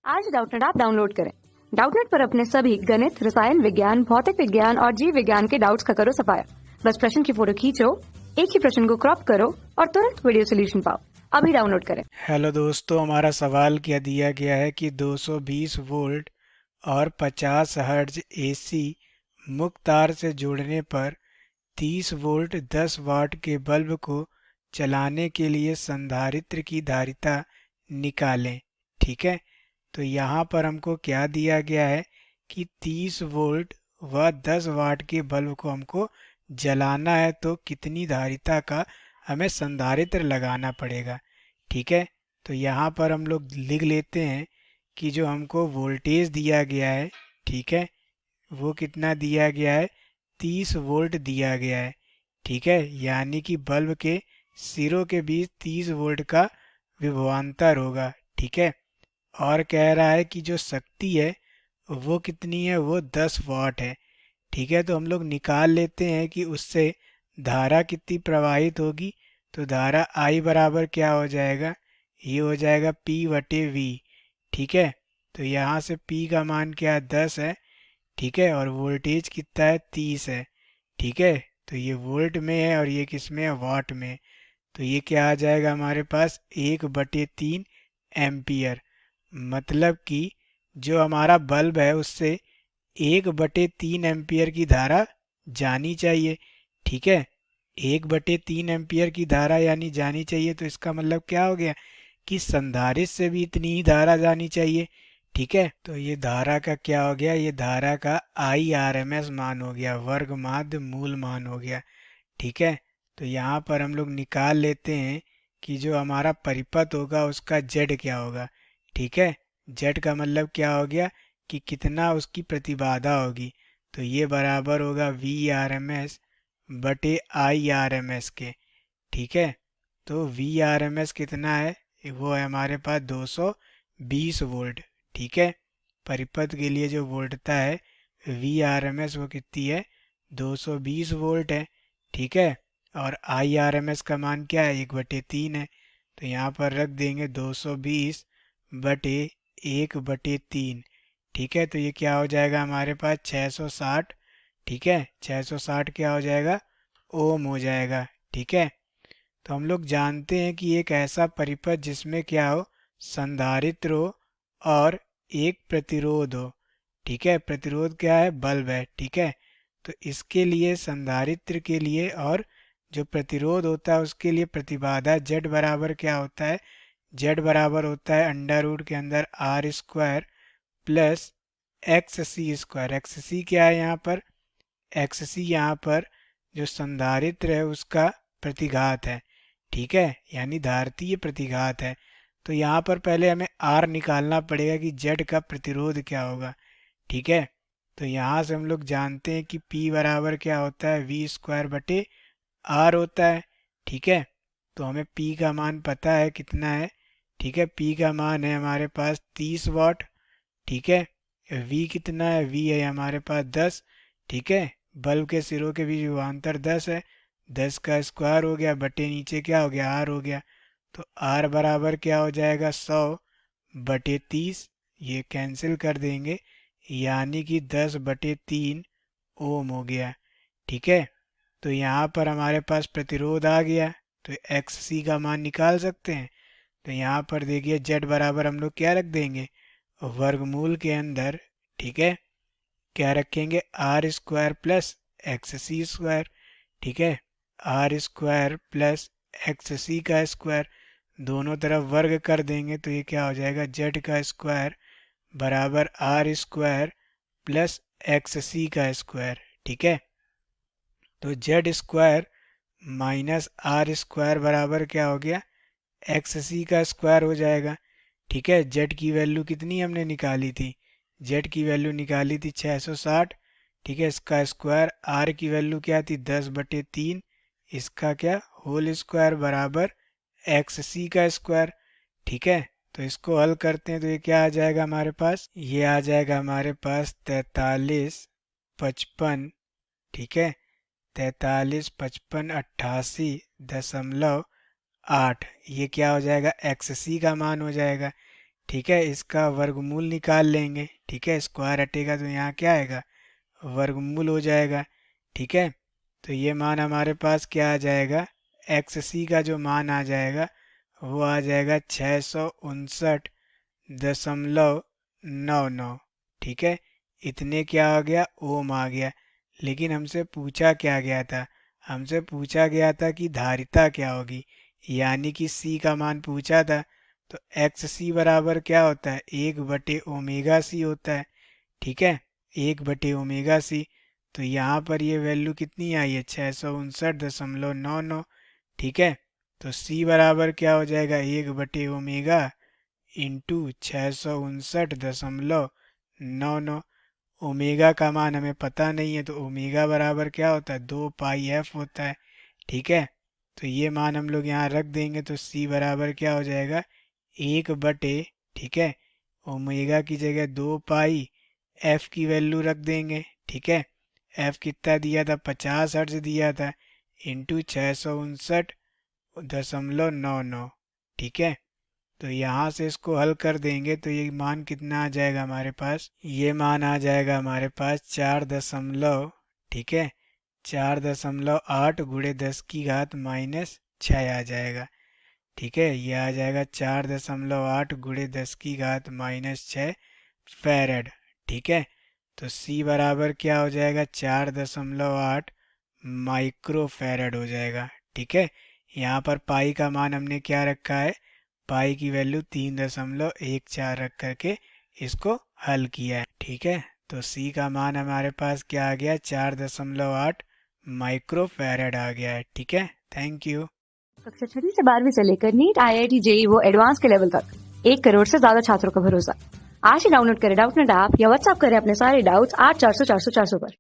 आज Doubtnut app download करें। Doubtnut पर अपने सभी गणित, रसायन विज्ञान, भौतिक विज्ञान और जीव विज्ञान के डाउट्स का करो सफाया। बस प्रश्न की फोटो खींचो, एक ही प्रश्न को क्रॉप करो और तुरंत वीडियो सोल्यूशन पाओ। अभी डाउनलोड करें। हेलो दोस्तों, हमारा सवाल क्या दिया गया है कि 220 वोल्ट और 50 हर्ट्ज एसी मुक्त तार से जोड़ने पर 30 वोल्ट 10 वाट के बल्ब को चलाने के लिए संधारित्र की धारिता निकालें। ठीक है, तो यहाँ पर हमको क्या दिया गया है कि 30 वोल्ट व 10 वाट के बल्ब को हमको जलाना है, तो कितनी धारिता का हमें संधारित्र लगाना पड़ेगा। ठीक है, तो यहाँ पर हम लोग लिख लेते हैं कि जो हमको वोल्टेज दिया गया है, ठीक है, वो कितना दिया गया है, 30 वोल्ट दिया गया है। ठीक है, यानी कि बल्ब के सिरों के बीच 30 वोल्ट का विभवांतर होगा। ठीक है, और कह रहा है कि जो शक्ति है वो कितनी है, वो 10 वाट है। ठीक है, तो हम लोग निकाल लेते हैं कि उससे धारा कितनी प्रवाहित होगी। तो धारा I बराबर क्या हो जाएगा, ये हो जाएगा P बटे V। ठीक है, तो यहाँ से P का मान क्या है, 10 है। ठीक है, और वोल्टेज कितना है, 30 है। ठीक है, तो ये वोल्ट में है और ये किस में है, वाट में। तो ये क्या आ जाएगा हमारे पास, 1/3 एम्पियर। मतलब कि जो हमारा बल्ब है उससे 1/3 एम्पियर की धारा जानी चाहिए। ठीक है, 1/3 एम्पियर की धारा यानी जानी चाहिए, तो इसका मतलब क्या हो गया कि संधारित्र से भी इतनी ही धारा जानी चाहिए। ठीक है, तो ये धारा का क्या हो गया, ये धारा का IRMS मान हो गया, वर्ग माध्य मूल मान हो गया। ठीक है, तो यहाँ पर हम लोग निकाल लेते हैं कि जो हमारा परिपथ होगा उसका जेड क्या होगा। ठीक है, जेड का मतलब क्या हो गया कि कितना उसकी प्रतिबाधा होगी। तो ये बराबर होगा VRMS बटे IRMS के। ठीक है, तो VRMS कितना है, वो है हमारे पास 220 वोल्ट। ठीक है, परिपथ के लिए जो वोल्टता है VRMS वो कितनी है, 220 वोल्ट है। ठीक है, और IRMS का मान क्या है, 1/3 है। तो यहाँ पर रख देंगे 220 बटे 1/3। ठीक है, तो ये क्या हो जाएगा हमारे पास 660। ठीक है, 660 क्या हो जाएगा, ओम हो जाएगा। ठीक है, तो हम लोग जानते हैं कि एक ऐसा परिपथ जिसमें क्या हो, संधारित्र हो और एक प्रतिरोध हो। ठीक है, प्रतिरोध क्या है, बल्ब है। ठीक है, तो इसके लिए संधारित्र के लिए और जो प्रतिरोध होता है उसके लिए प्रतिबाधा जेड बराबर क्या होता है, जेड बराबर होता है अंडर रूट के अंदर R² प्लस XC²। XC क्या है यहाँ पर, XC यहाँ पर जो संधारित्र है उसका प्रतिघात है। ठीक है, यानी धारितीय प्रतिघात है। तो यहाँ पर पहले हमें R निकालना पड़ेगा कि जेड का प्रतिरोध क्या होगा। ठीक है, तो यहाँ से हम लोग जानते हैं कि P बराबर क्या होता है, V² बटे R होता है। ठीक है, तो हमें P का मान पता है कितना है। ठीक है, P का मान है हमारे पास 30 वाट। ठीक है, V कितना है, V है हमारे पास 10। ठीक है, बल्ब के सिरों के बीच विभवांतर 10 है, 10 का स्क्वायर हो गया बटे नीचे क्या हो गया, R हो गया। तो R बराबर क्या हो जाएगा, 100/30। ये कैंसिल कर देंगे, यानी कि 10/3 ओम हो गया। ठीक है, तो यहाँ पर हमारे पास प्रतिरोध आ गया, तो XC का मान निकाल सकते हैं। तो यहाँ पर देखिए जेड बराबर हम लोग क्या रख देंगे, वर्गमूल के अंदर। ठीक है, क्या रखेंगे, R² प्लस XC²। ठीक है, R² प्लस XC का स्क्वायर, दोनों तरफ वर्ग कर देंगे तो ये क्या हो जाएगा, जेड का स्क्वायर बराबर R² प्लस XC का स्क्वायर। ठीक है, तो Z² माइनस R² बराबर क्या हो गया, XC का स्क्वायर हो जाएगा। ठीक है, जेड की वैल्यू कितनी हमने निकाली थी, जेड की वैल्यू निकाली थी 660। ठीक है, इसका स्क्वायर, आर की वैल्यू क्या थी, 10/3, इसका क्या, होल स्क्वायर बराबर XC का स्क्वायर। ठीक है, तो इसको हल करते हैं तो ये क्या आ जाएगा हमारे पास, ये आ जाएगा हमारे पास 4355। ठीक है, 435588.8, ये क्या हो जाएगा, XC का मान हो जाएगा। ठीक है, इसका वर्गमूल निकाल लेंगे। ठीक है, स्क्वायर हटेगा तो यहाँ क्या आएगा, वर्गमूल हो जाएगा। ठीक है, तो ये मान हमारे पास क्या आ जाएगा, एक्स सी का जो मान आ जाएगा वो आ जाएगा 659.99। ठीक है, इतने क्या आ गया, ओम आ गया। लेकिन हमसे पूछा क्या गया था, हमसे पूछा गया था कि धारिता क्या होगी, यानी कि सी का मान पूछा था। तो एक्स सी बराबर क्या होता है, 1/ओमेगा सी होता है। ठीक है, 1/ओमेगा सी। तो यहाँ पर ये वैल्यू कितनी आई है, 659.99। ठीक है, तो सी बराबर क्या हो जाएगा, 1/ओमेगा इंटू 659.99। ओमेगा का मान हमें पता नहीं है, तो ओमेगा बराबर क्या होता है, 2πf होता है। ठीक है, तो ये मान हम लोग यहाँ रख देंगे, तो सी बराबर क्या हो जाएगा, 1/, ठीक है, ओमेगा की जगह 2π, एफ की वैल्यू रख देंगे। ठीक है, एफ कितना दिया था, 50 हर्ट्ज दिया था, इंटू 659.99। ठीक है, तो यहाँ से इसको हल कर देंगे तो ये मान कितना आ जाएगा हमारे पास, ये मान आ जाएगा हमारे पास 4 ठीक है, 4.8 गुणे 10⁻⁻6 आ जाएगा। ठीक है, ये आ जाएगा 4.8 गुणे 10⁻⁻6 फैरेड। ठीक है, तो सी बराबर क्या हो जाएगा, 4.8 माइक्रो फैरेड हो जाएगा। ठीक है, यहाँ पर पाई का मान हमने क्या रखा है, पाई की वैल्यू 3.14 रख करके इसको हल किया है। ठीक है, तो सी का मान हमारे पास क्या आ गया, 4.8 माइक्रो फैरेड आ गया है। ठीक है, थैंक यू। कक्षा 6 से 12वीं से लेकर नीट, IIT, JEE वो एडवांस के लेवल तक 1 करोड़ से ज्यादा छात्रों का भरोसा। आज ही डाउनलोड करें डाउटनेट ऐप या व्हाट्सएप करें अपने सारे डाउट्स 8400 400 400 पर।